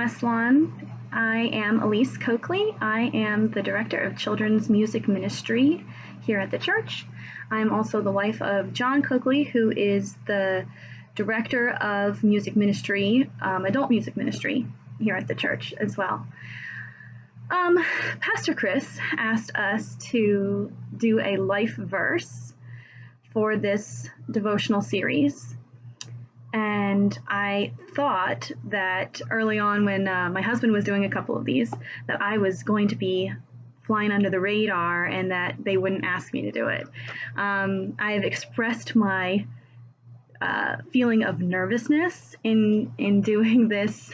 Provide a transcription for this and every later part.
Salon. I am Elise Coakley. I am the Director of Children's Music Ministry here at the church. I'm also the wife of John Coakley, who is the Director of Music Ministry, Adult Music Ministry here at the church as well. Pastor Chris asked us to do a life verse for this devotional series. And I thought that early on when my husband was doing a couple of these, that I was going to be flying under the radar and that they wouldn't ask me to do it. I have expressed my feeling of nervousness in doing this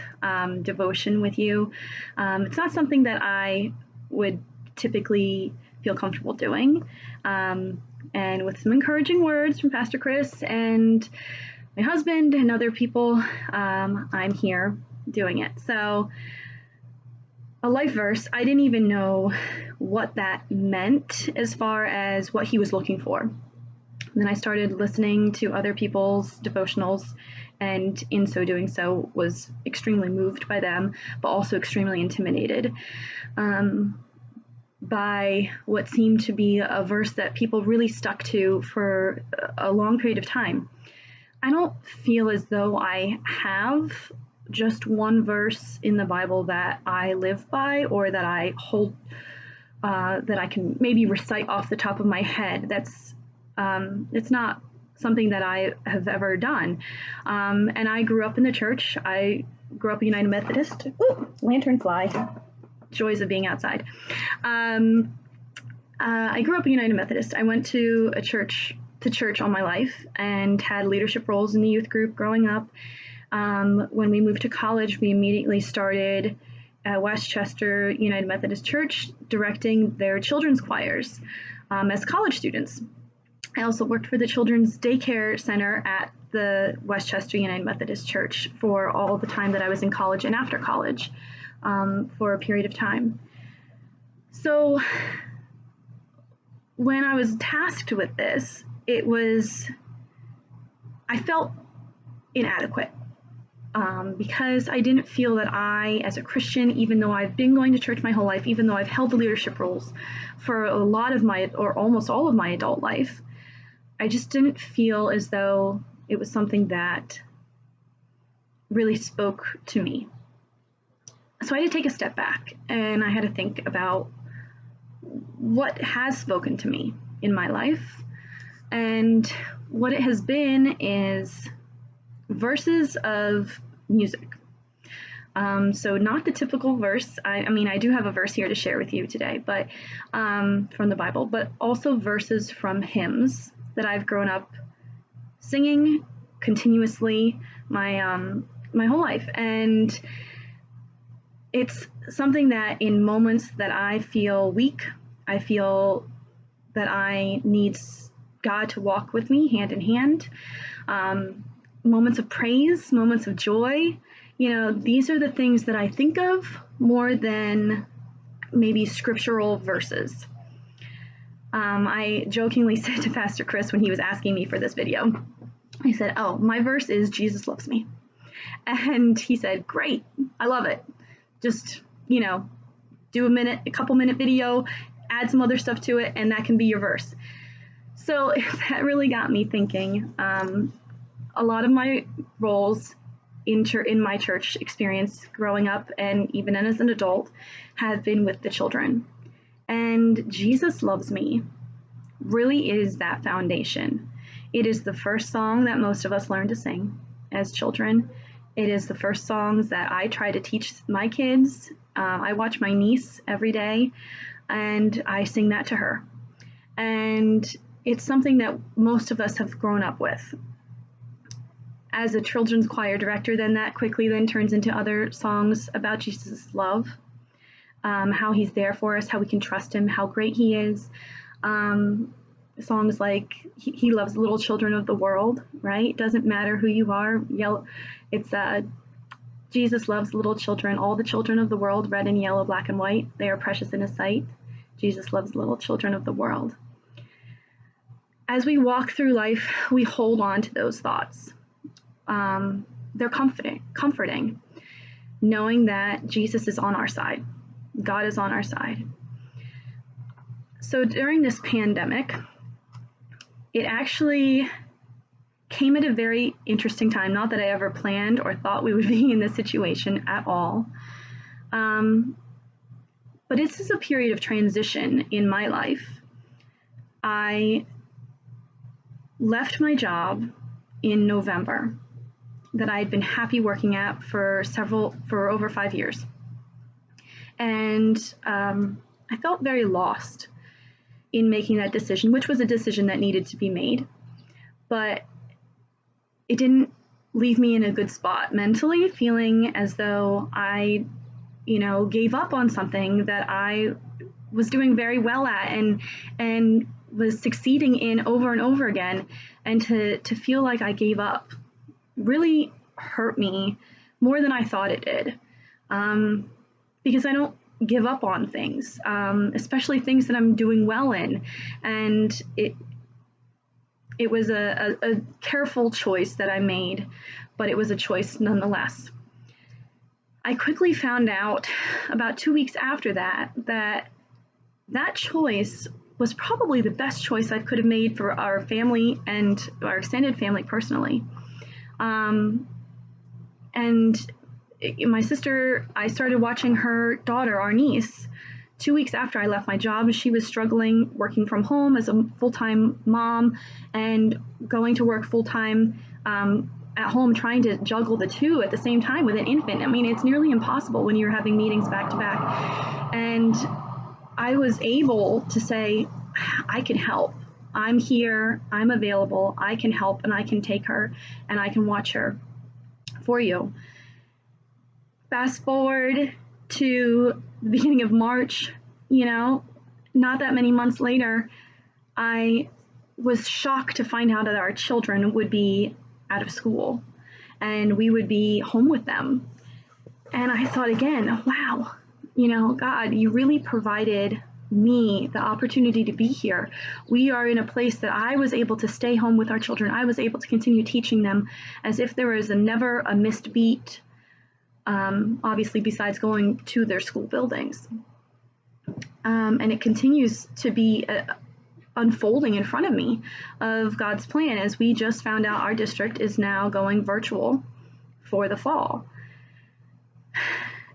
devotion with you. It's not something that I would typically feel comfortable doing. And with some encouraging words from Pastor Chris and my husband and other people, I'm here doing it. So a life verse, I didn't even know what that meant as far as what he was looking for. And then I started listening to other people's devotionals, and in so doing so was extremely moved by them, but also extremely intimidated by what seemed to be a verse that people really stuck to for a long period of time. I don't feel as though I have just one verse in the Bible that I live by or that I hold, that I can maybe recite off the top of my head. It's not something that I have ever done. And I grew up in the church. I grew up a United Methodist. Ooh, lantern fly. Joys of being outside. I grew up a United Methodist. I went to church all my life and had leadership roles in the youth group growing up. When we moved to college, we immediately started at Westchester United Methodist Church directing their children's choirs as college students. I also worked for the Children's Daycare Center at the Westchester United Methodist Church for all the time that I was in college and after college for a period of time. So when I was tasked with this, I felt inadequate because I didn't feel that I, as a Christian, even though I've been going to church my whole life, even though I've held the leadership roles for a lot of my, or almost all of my adult life, I just didn't feel as though it was something that really spoke to me. So I had to take a step back and I had to think about what has spoken to me in my life. And what it has been is verses of music. So not the typical verse. I mean, I do have a verse here to share with you today, but from the Bible, but also verses from hymns that I've grown up singing continuously my whole life. And it's something that in moments that I feel weak, I feel that I need God to walk with me hand in hand. Moments of praise, moments of joy, these are the things that I think of more than maybe scriptural verses. I jokingly said to Pastor Chris when he was asking me for this video, I said, "Oh, my verse is Jesus loves me." And he said, "Great, I love it. Just, do a couple minute video, add some other stuff to it, and that can be your verse." So that really got me thinking. A lot of my roles in my church experience growing up and even as an adult have been with the children. And Jesus Loves Me really is that foundation. It is the first song that most of us learn to sing as children. It is the first songs that I try to teach my kids. I watch my niece every day and I sing that to her. And it's something that most of us have grown up with. As a children's choir director, then that quickly then turns into other songs about Jesus' love, how he's there for us, how we can trust him, how great he is. Songs like he loves little children of the world, right? It doesn't matter who you are. It's Jesus loves little children, all the children of the world, red and yellow, black and white. They are precious in his sight. Jesus loves little children of the world. As we walk through life, we hold on to those thoughts. They're comforting. knowing that Jesus is on our side. God is on our side. So during this pandemic, it actually came at a very interesting time. Not that I ever planned or thought we would be in this situation at all. But this is a period of transition in my life. I left my job in November that I had been happy working at for over 5 years. And I felt very lost in making that decision, which was a decision that needed to be made. But it didn't leave me in a good spot mentally, feeling as though I, gave up on something that I was doing very well at and was succeeding in over and over again. And to feel like I gave up really hurt me more than I thought it did. Because I don't give up on things, especially things that I'm doing well in. And it was a careful choice that I made, but it was a choice nonetheless. I quickly found out about 2 weeks after that choice was probably the best choice I could have made for our family and our extended family personally. And my sister, I started watching her daughter, our niece, 2 weeks after I left my job. She was struggling working from home as a full-time mom and going to work full-time at home, trying to juggle the two at the same time with an infant. I mean, it's nearly impossible when you're having meetings back to back. And I was able to say, I can help. I'm here, I'm available, I can help, and I can take her and I can watch her for you. Fast forward to the beginning of March, not that many months later, I was shocked to find out that our children would be out of school and we would be home with them. And I thought again, wow, God, you really provided me the opportunity to be here. We are in a place that I was able to stay home with our children. I was able to continue teaching them as if there was never a missed beat, obviously besides going to their school buildings. And it continues to be unfolding in front of me of God's plan, as we just found out our district is now going virtual for the fall.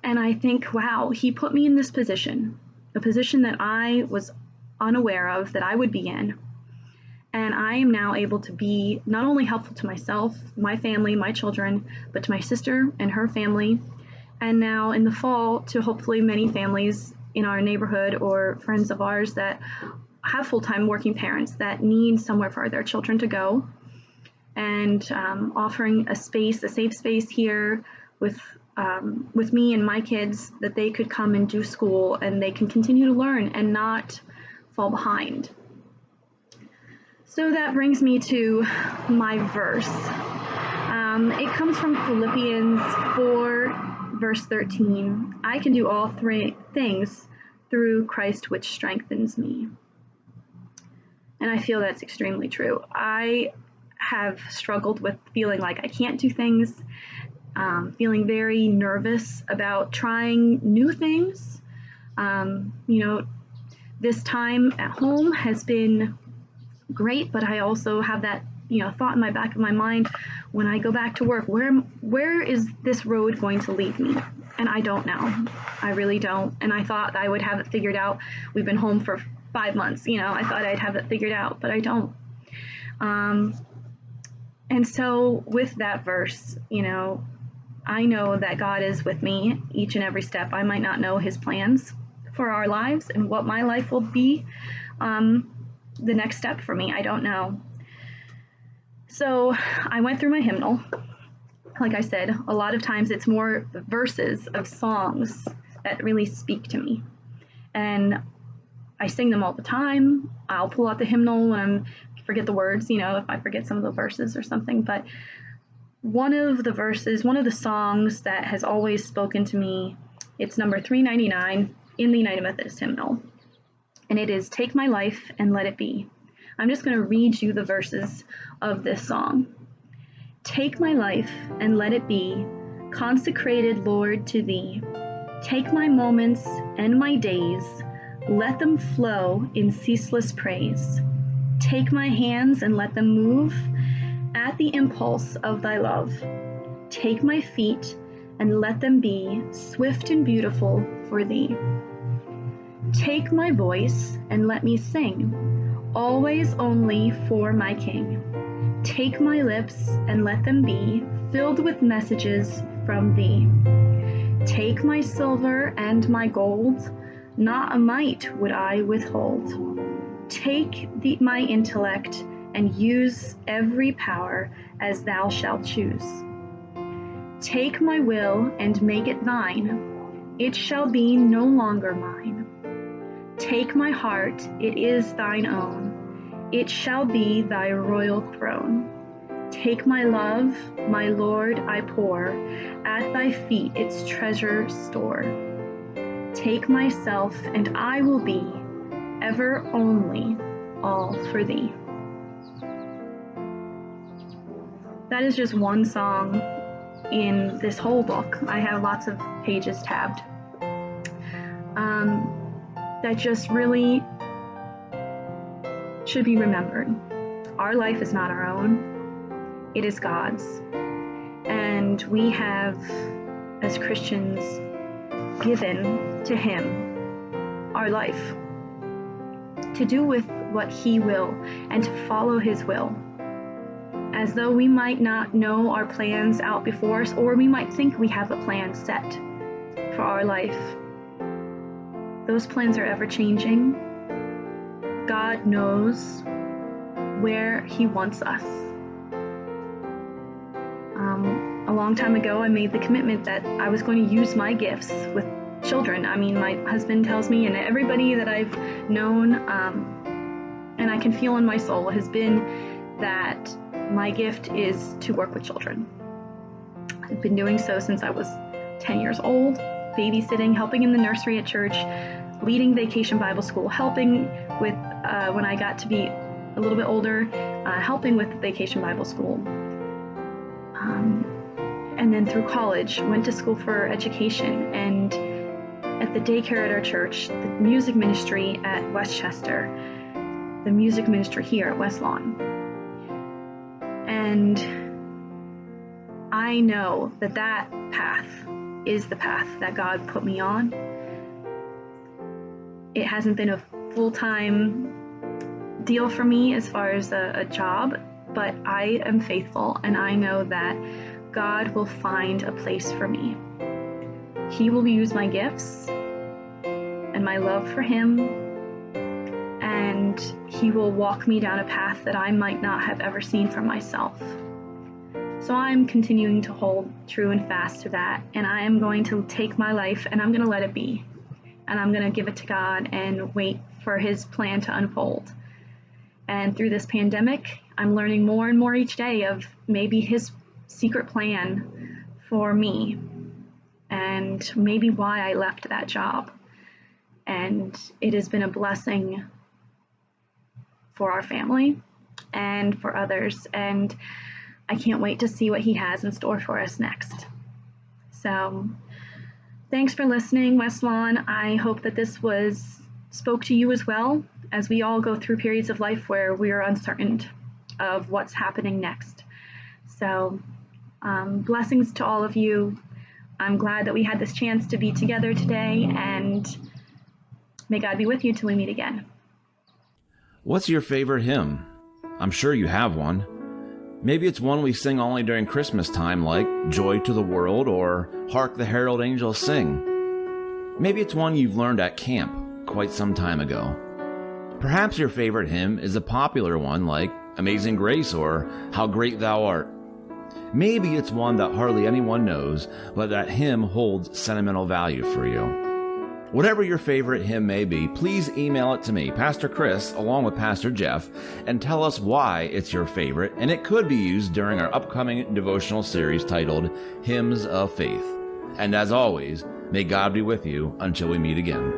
And I think, wow, he put me in this position, a position that I was unaware of that I would be in. And I am now able to be not only helpful to myself, my family, my children, but to my sister and her family. And now in the fall, to hopefully many families in our neighborhood or friends of ours that have full-time working parents that need somewhere for their children to go. And offering a safe space here with me and my kids, that they could come and do school and they can continue to learn and not fall behind. So that brings me to my verse. It comes from Philippians 4, verse 13. I can do all three things through Christ, which strengthens me. And I feel that's extremely true. I have struggled with feeling like I can't do things, feeling very nervous about trying new things. This time at home has been great, but I also have that, thought in my back of my mind, when I go back to work, where is this road going to lead me? And I don't know. I really don't. And I thought I would have it figured out. We've been home for 5 months, I thought I'd have it figured out, but I don't. And so with that verse, I know that God is with me each and every step. I might not know his plans for our lives and what my life will be the next step for me. I don't know. So I went through my hymnal. Like I said, a lot of times it's more verses of songs that really speak to me. And I sing them all the time. I'll pull out the hymnal when I forget the words, if I forget some of the verses or something. But one of the songs that has always spoken to me, it's number 399 in the United Methodist hymnal. And it is, "Take my life and let it be." I'm just going to read you the verses of this song. "Take my life and let it be consecrated, Lord, to thee. Take my moments and my days, let them flow in ceaseless praise. Take my hands and let them move at the impulse of thy love. Take my feet and let them be swift and beautiful for thee. Take my voice and let me sing, always only for my King. Take my lips and let them be filled with messages from thee. Take my silver and my gold, not a mite would I withhold. Take my intellect and use every power as thou shalt choose. Take my will and make it thine, it shall be no longer mine. Take my heart, it is thine own, it shall be thy royal throne. Take my love, my Lord, I pour at thy feet its treasure store. Take myself, and I will be ever only all for thee. That is just one song in this whole book. I have lots of pages tabbed. That just really should be remembered. Our life is not our own. It is God's. And we have, as Christians, given to Him our life to do with what He will and to follow His will. As though we might not know our plans out before us, or we might think we have a plan set for our life. Those plans are ever changing. God knows where He wants us. A long time ago, I made the commitment that I was going to use my gifts with children. I mean, my husband tells me, and everybody that I've known, and I can feel in my soul, has been that my gift is to work with children. I've been doing so since I was 10 years old, babysitting, helping in the nursery at church, leading Vacation Bible School, helping with, when I got to be a little bit older, helping with Vacation Bible School. And then through college, went to school for education, and at the daycare at our church, the music ministry at Westchester, the music ministry here at West Lawn. And I know that that path is the path that God put me on. It hasn't been a full-time deal for me as far as a job, but I am faithful, and I know that God will find a place for me. He will use my gifts and my love for Him, and He will walk me down a path that I might not have ever seen for myself. So I'm continuing to hold true and fast to that, and I am going to take my life and I'm going to let it be, and I'm going to give it to God and wait for His plan to unfold. And through this pandemic, I'm learning more and more each day of maybe His secret plan for me, and maybe why I left that job. And it has been a blessing for our family and for others, and I can't wait to see what He has in store for us next. So thanks for listening, West Lawn. I hope that this spoke to you as well, as we all go through periods of life where we are uncertain of what's happening next. So blessings to all of you. I'm glad that we had this chance to be together today, and may God be with you till we meet again. What's your favorite hymn? I'm sure you have one. Maybe it's one we sing only during Christmas time, like Joy to the World or Hark the Herald Angels Sing. Maybe it's one you've learned at camp quite some time ago. Perhaps your favorite hymn is a popular one like Amazing Grace or How Great Thou Art. Maybe it's one that hardly anyone knows, but that hymn holds sentimental value for you. Whatever your favorite hymn may be, please email it to me, Pastor Chris, along with Pastor Jeff, and tell us why it's your favorite, and it could be used during our upcoming devotional series titled Hymns of Faith. And as always, may God be with you until we meet again.